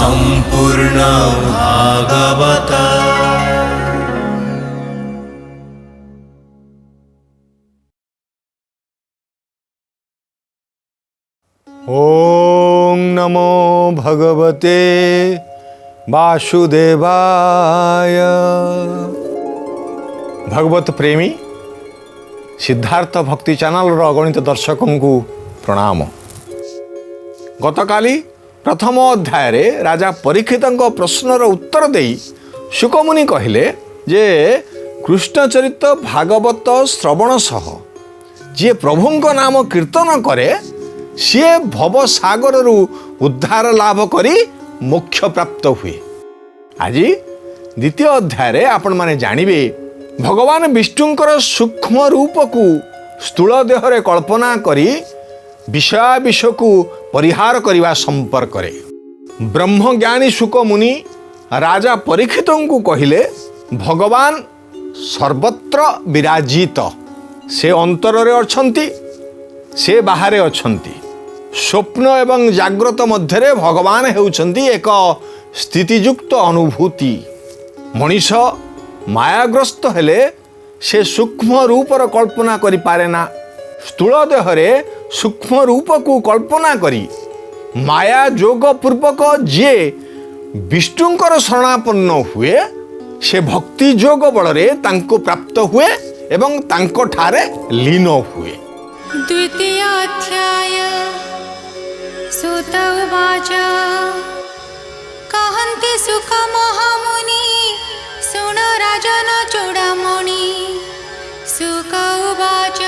सम्पूर्ण भागवत। ओम नमो भगवते वासुदेवाय। भगवत प्रेमी सिद्धार्थ भक्ति चैनल अगणित दर्शकों को प्रणाम। गतकाली प्रथम अध्याय रे राजा परीक्षित प्रश्नर उत्तर दे शुकमुनि कहले जे कृष्णचरित भागवत श्रवण सह जी प्रभुंक नाम कीर्तन करे सी भव सागर उद्धार लाभ करी मोक्ष प्राप्त हुए। आज द्वितीय अध्याय रे आपण माने जानिबे भगवान विष्णुंकर सूक्ष्म रूप को स्थूल देह रे कल्पना करी विषयाविष को परिहार करिवा संपर्क रे ब्रह्मज्ञानी शुक मुनि राजा परीक्षित को कहले भगवान सर्वत्र विराजित, से अंतर रे अछंती, से बाहरे अछंती। स्वप्न एवं जाग्रत मध्य भगवान हेउछंती एक स्थितियुक्त अनुभूति। मनीष मायाग्रस्त हेले से सूक्ष्म रूपर कल्पना करि पारे ना। स्थूल देहरे सूक्ष्म रूप को कल्पना करी माया जोग पूर्वक जे विष्णुंकर शरणापन्न हुए से भक्ति जोग बलरे तांको प्राप्त हुए एवं तांको ठारे लीन हुए। द्वितीय अध्याय। सुत उवाच कहन्ति सुख महामुनि सुन राजन चूडामणि। सुक उवाच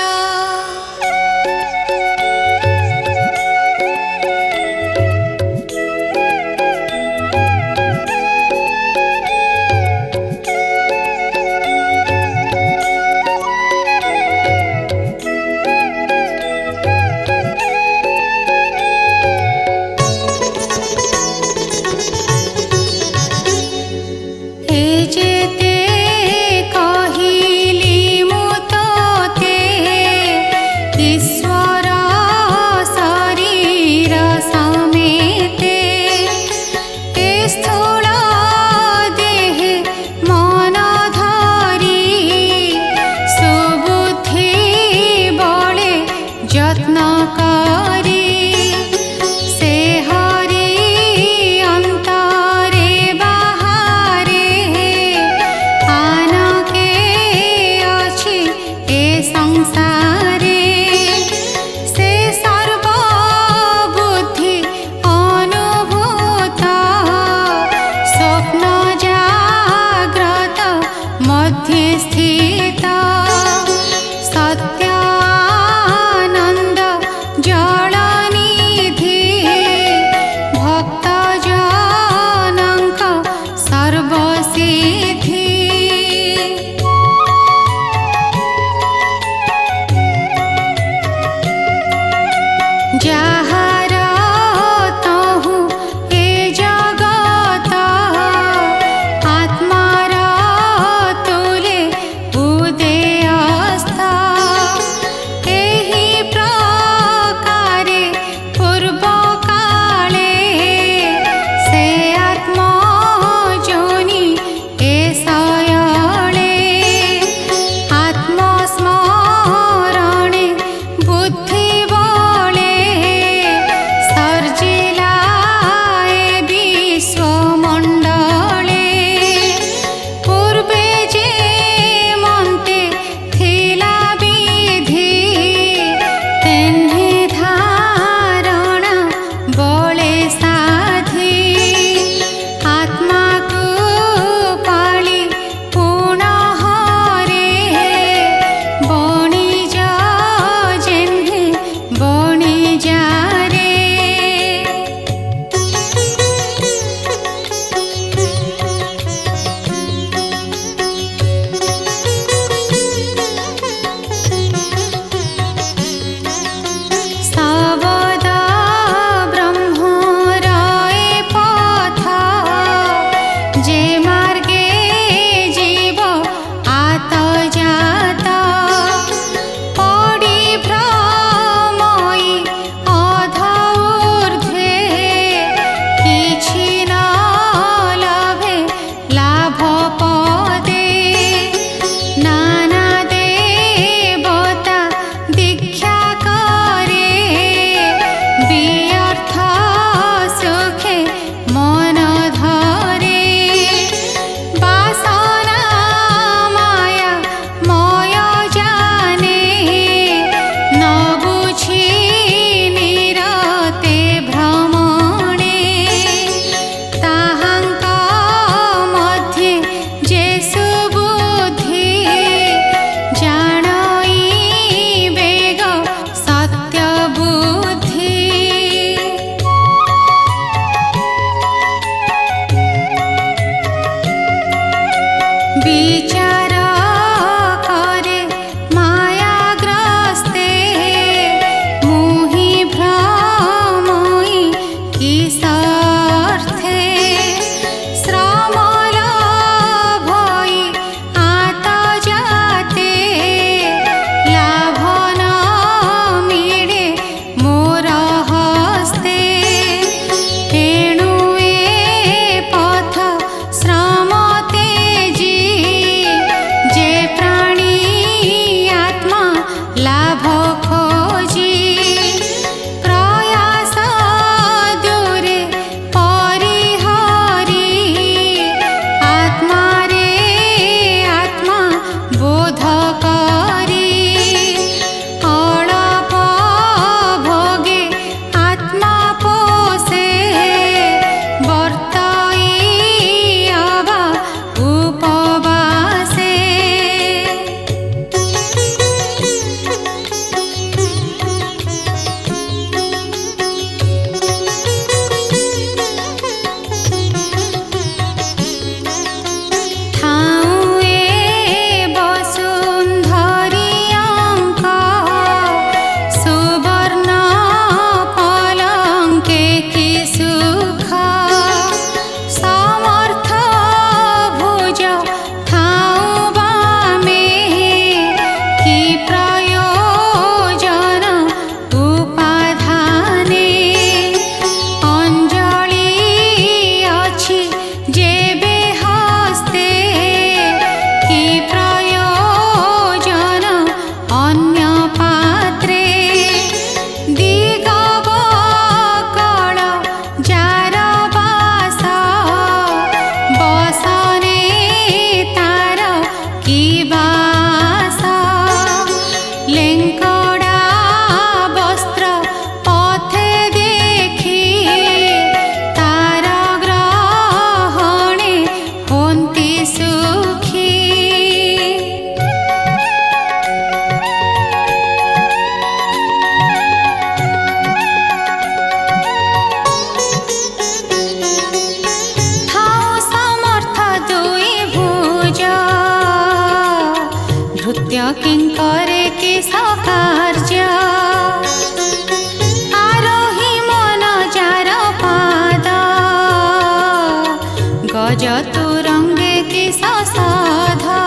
गजतु रंगे कि साधा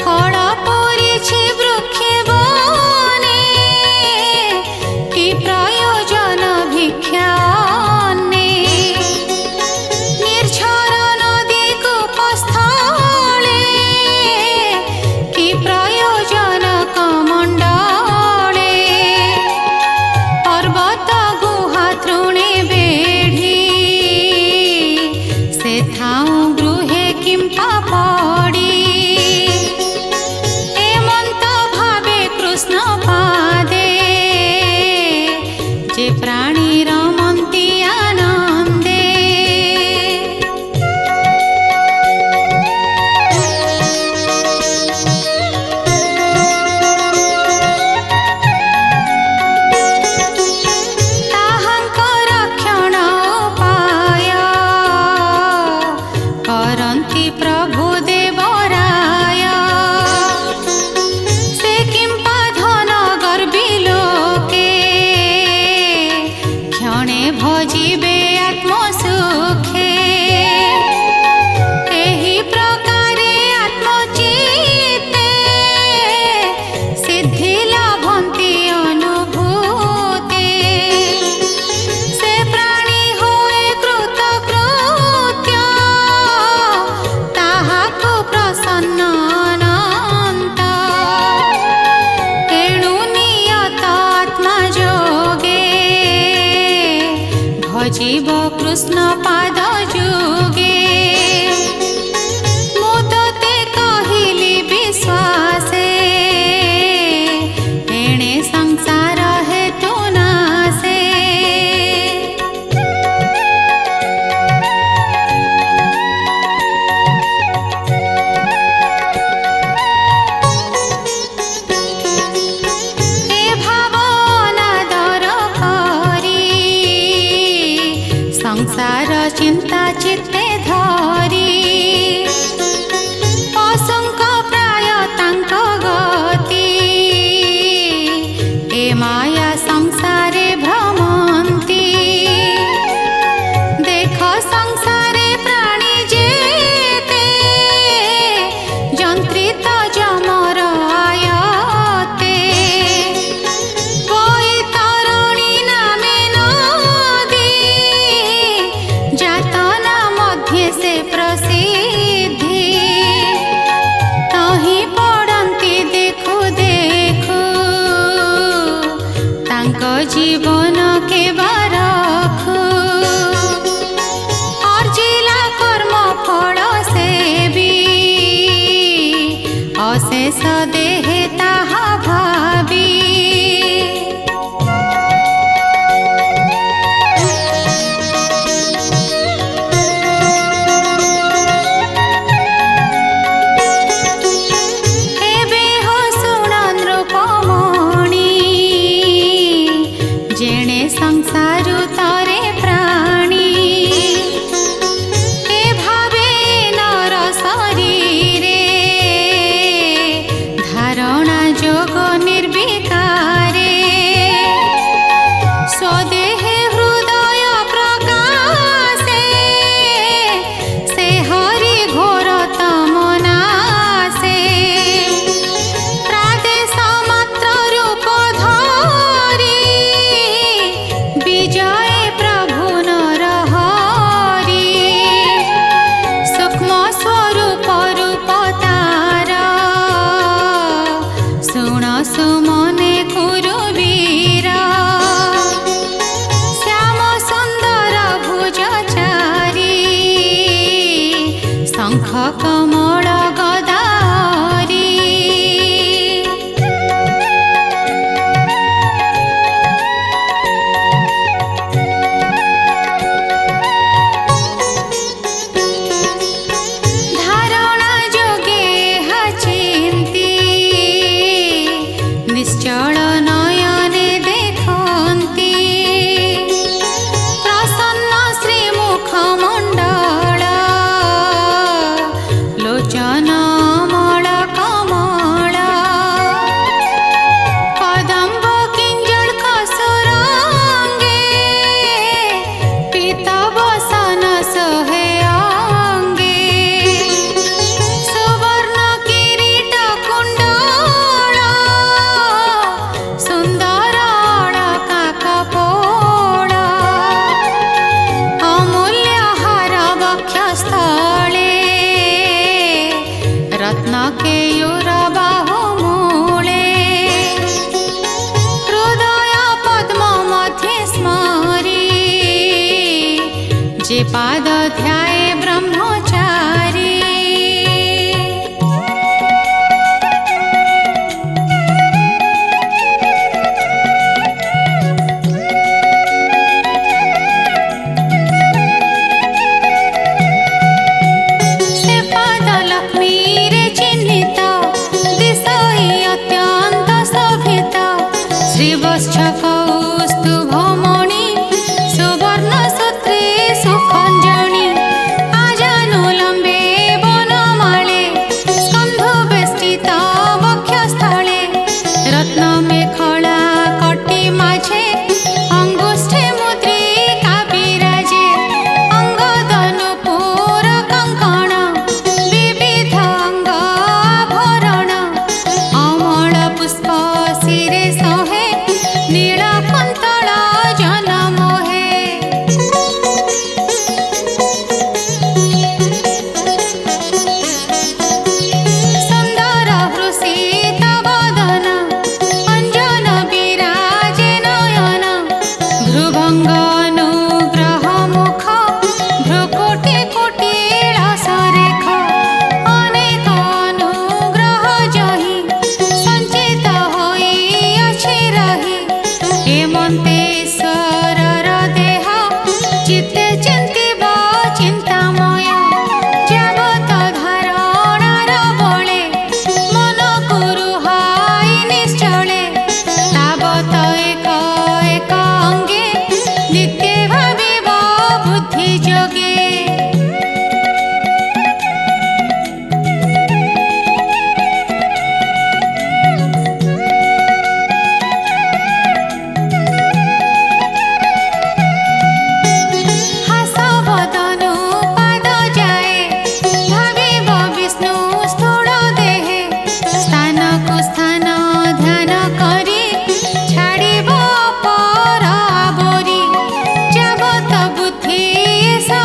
फल परिछि वृक्षे बने कि प्रयोजन भिक्षान्ने निर्झर नदी कूपस्थले कि प्रयोजन कमण्डले पर्वत गुहा तृणे बेढी गृहे किंपा पड़ी एमंत भावे कृष्ण पादे जे प्राणी रमंती आनंदे ताहांकर क्षण उपाय करन्ति प्रभु देवराय से किंपा धन गर्वी लोके क्षणे भजिबे आत्मसुखे एहि प्रकारे आत्मचित्ते सिद्धि लभन्ति अनुभूते से प्राणी होए कृतकृत्य ताहाको प्रसन्न अनंत तेणु नियत आत्मा जोगे भजिब कृष्ण पाद जुगे मुदते कहिली विश्वासे एणे संसार हेतु नासे ए भावनादर करी संसार चिंता चित्ते धरी असंक प्राय तांक गति ए माया संसारे भ्रमंती देख संसारे प्राणी जेते यंत्रित जमर आयते वैतरणी नामे नदी जातना मध्ये से प्रसिद्धि तही पड़ंती देखु देखु तांक जीवन के बारखु अर्जिला कर्म फल से भी अशेष देहे ताहा भावी एबे हो सुणन रूपमणि जेणे संसारु तरे प्राणी ए भावे नर शरीरे धार जे पाद ध्याये ब्रह्मचारी बुद्धि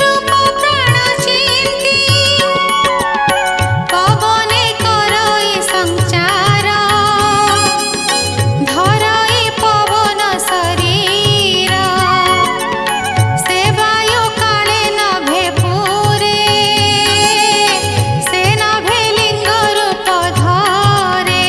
रूप प्राण चिंती पवने करई संचार धरई पवन शरीर से वायु काले नभे पुरे से नभे लिंग रूप धरे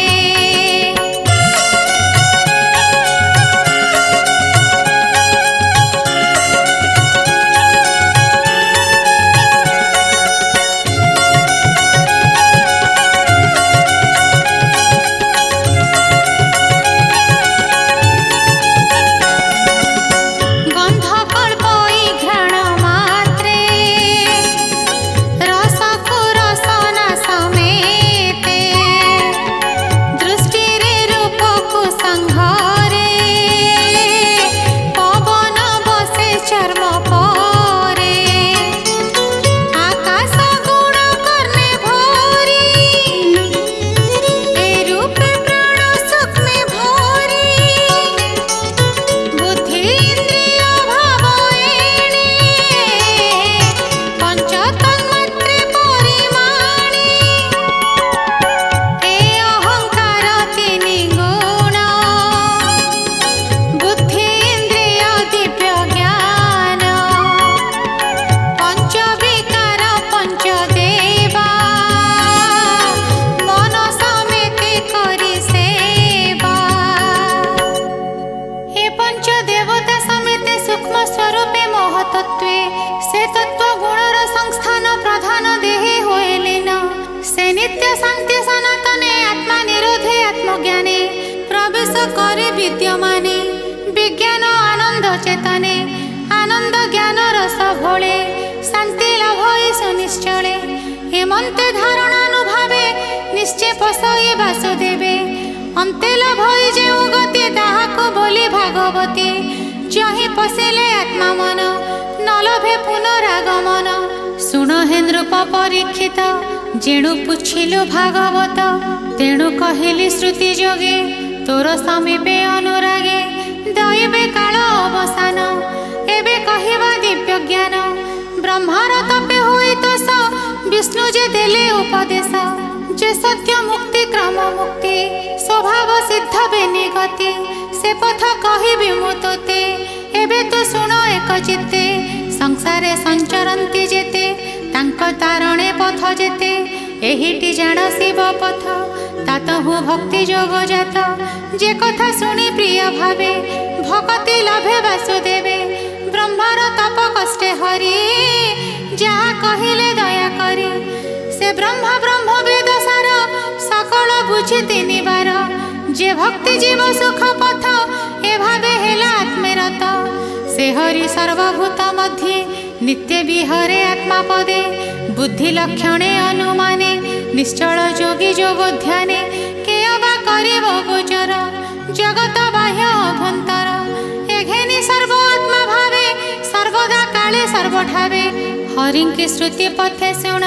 गंध कल्पई घ्राण मात्रे रसको रसना समेते दृष्टि रे रूपको संहारे पवन बसे चर्म परे आकाश गुण करने भरी ए रूपे प्राण सुख में भरी बुद्धि इंद्रिय भाव एणे पंच तन्मात्रे परिमाणे ए अहंकार तिनि गुण बुद्धि इंद्रिय दिव्य ज्ञान पंच विकार पंच देवा मन समेते करि सेवा हे पंच देवता समेते सूक्ष्म स्वरूपे महतत्वे से तत्व गुणर संस्थान प्रधान देहे होइलेन से नित्य शांति सनातने आत्मा निरोधे आत्मज्ञाने प्रवेश करे विद्यमाने विज्ञान आनंद चेतने आनंद ज्ञान रस भोळे शांति लाभ सुनिश्चले हेमंते धारणानुभावे निश्चय पसई वासुदेवे अंते लभई जे गति ताहाको बोली भागवती जहि पशिले आत्मा मन न लभे पुनरागमन सुन हे नृप परीक्षित जेणु पुछिलु भागवत तेणु कहिली श्रुति जोगे तोर समीपे अनुरागे दैवे काल अवसान एबे कहिबा दिव्य ज्ञान ब्रह्मार तपे होई तो स विष्णु जे देले उपदेश जे सत्य मुक्ति क्रम मुक्ति स्वभाव सिद्ध बेनि गति से पथ कहिबि मु तोते एबे तु सुन एक चित्ते संसारे संचरन्ति जेते तांक तारणे पथ जेते एहिटी जाण शिव पथ तातहु भक्ति जोग जात जे कथा शुणी प्रिय भावे भक्ति लभे वासुदेवे ब्रह्मार तप कष्टे हरि जहाँ कहिले दया करी से ब्रह्मा ब्रह्म वेद सार सकल बुझी तिनि बार जे भक्ति जीव सुख पथ ए भावे हेला आत्मेरत से हरि सर्वभूत मध्ये नित्य विहरे आत्मा पदे बुद्धि लक्षणे अनुमाने निश्चल जोगी जोग ध्याने के अबा करिब गोचर जगत बाह्य अभ्यंतर एघेनि सर्व आत्मा भावे सर्वदा काले सर्वठावे हरिंकी श्रुति पथे शुण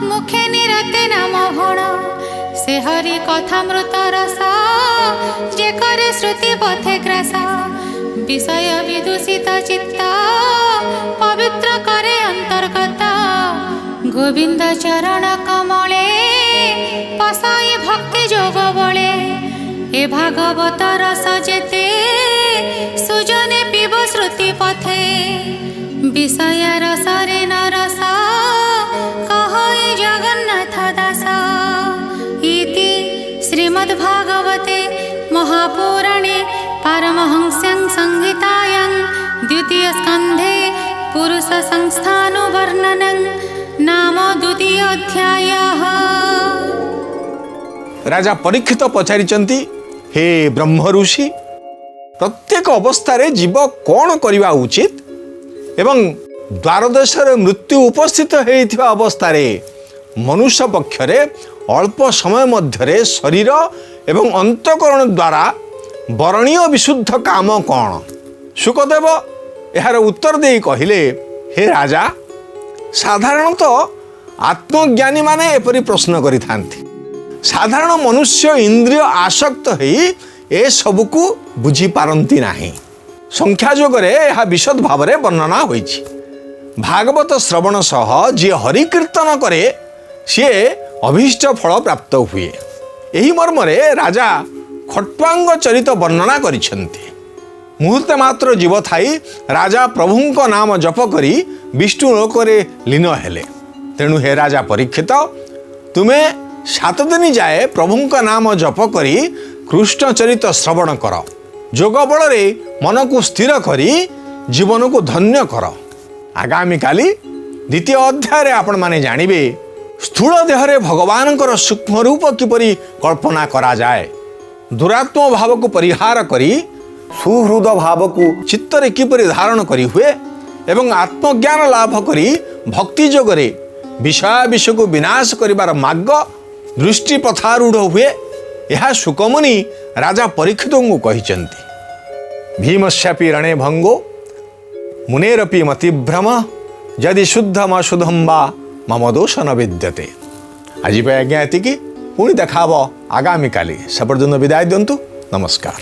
मुखे निरते नाम भण से हरि कथामृत रस जे करे श्रुति पथे ग्रास विषय विदूषित चित्त पवित्र करे अंतर्गत गोविंद चरण कमले पसाई भक्ति जोग बले ए भागवत रस जेते सुजने पीब श्रुति पथे विषय रसरे न रस कहई जगन्नाथ दास इति श्रीमद्भागवते महापुराणे पारमहंस्यां संहितायां द्वितीय स्कन्धे पुरुष संस्थानुवर्णनं नाम द्वितीय अध्यायः। राजा परीक्षित पचारिचंती हे ब्रह्म ऋषि प्रत्येक अवस्था जीव कौन करवा उचित एवं द्वारदेशर मृत्यु उपस्थित होइथिबा अवस्था मनुष्य पक्षरे अल्प समय मध्यरे शरीर एवं अंतकरण द्वारा वरणीय विशुद्ध काम कौन। शुकदेव यार उत्तर दे कहले हे राजा साधारणतः आत्मज्ञानी माने एपरी प्रश्न करिथांती साधारण मनुष्य इंद्रिय आसक्त होई ए सबको बुझी पारंती नाही। संख्या जोगरे यह विशद भाव वर्णना होइछि ଭାଗବତ ଶ୍ରବଣ ସହ ଯିଏ ହରିକୀର୍ତ୍ତନ କରେ ସିଏ ଅଭୀଷ୍ଟ ଫଳ ପ୍ରାପ୍ତ ହୁଏ। ଏହି ମର୍ମରେ ରାଜା ଖଟ୍ୱାଙ୍ଗ ଚରିତ ବର୍ଣ୍ଣନା କରିଛନ୍ତି। ମୁହୂର୍ତ୍ତେ ମାତ୍ର ଜୀବ ଥାଇ ରାଜା ପ୍ରଭୁଙ୍କ ନାମ ଜପ କରି ବିଷ୍ଣୁ ଲୋକରେ ଲୀନ ହେଲେ। ତେଣୁ ହେ ରାଜା ପରୀକ୍ଷିତ, ତୁମେ 7 ଦିନ ଯାଏ ପ୍ରଭୁଙ୍କ ନାମ ଜପ କରି କୃଷ୍ଣ ଚରିତ ଶ୍ରବଣ କର। ଯୋଗ ବଳରେ ମନକୁ ସ୍ଥିର କରି ଜୀବନକୁ ଧନ୍ୟ କର। ଆଗାମୀକାଲି ଦ୍ୱିତୀୟ ଅଧ୍ୟାୟରେ ଆପଣମାନେ ଜାଣିବେ ସ୍ଥୂଳ ଦେହରେ ଭଗବାନଙ୍କର ସୂକ୍ଷ୍ମ ରୂପ କିପରି କଳ୍ପନା କରାଯାଏ, ଦୁରାତ୍ମ ଭାବକୁ ପରିହାର କରି ସୁହୃଦ ଭାବକୁ ଚିତ୍ତରେ କିପରି ଧାରଣ କରି ହୁଏ ଏବଂ ଆତ୍ମଜ୍ଞାନ ଲାଭ କରି ଭକ୍ତି ଯୋଗରେ ବିଷୟାବିଷୟକୁ ବିନାଶ କରିବାର ମାର୍ଗ ଦୃଷ୍ଟି ପଥାରୂଢ଼ ହୁଏ। ଏହା ଶୁକମୁନି ରାଜା ପରୀକ୍ଷିତଙ୍କୁ କହିଛନ୍ତି। ଭୀମସ୍ୟାପି ରଣେ ଭଙ୍ଗୋ ମୁନେରପି ମତିଭ୍ରମ ଯଦି ଶୁଦ୍ଧମ ଶୁଦ୍ଧମ ବା ମମ ଦୋଷ ନ ବିଦ୍ୟତେ। ଆଜି ପାଇଁ ଆଜ୍ଞା ଏତିକି, ପୁଣି ଦେଖା ହେବ ଆଗାମୀକାଲି। ସେ ପର୍ଯ୍ୟନ୍ତ ବିଦାୟ ଦିଅନ୍ତୁ। ନମସ୍କାର।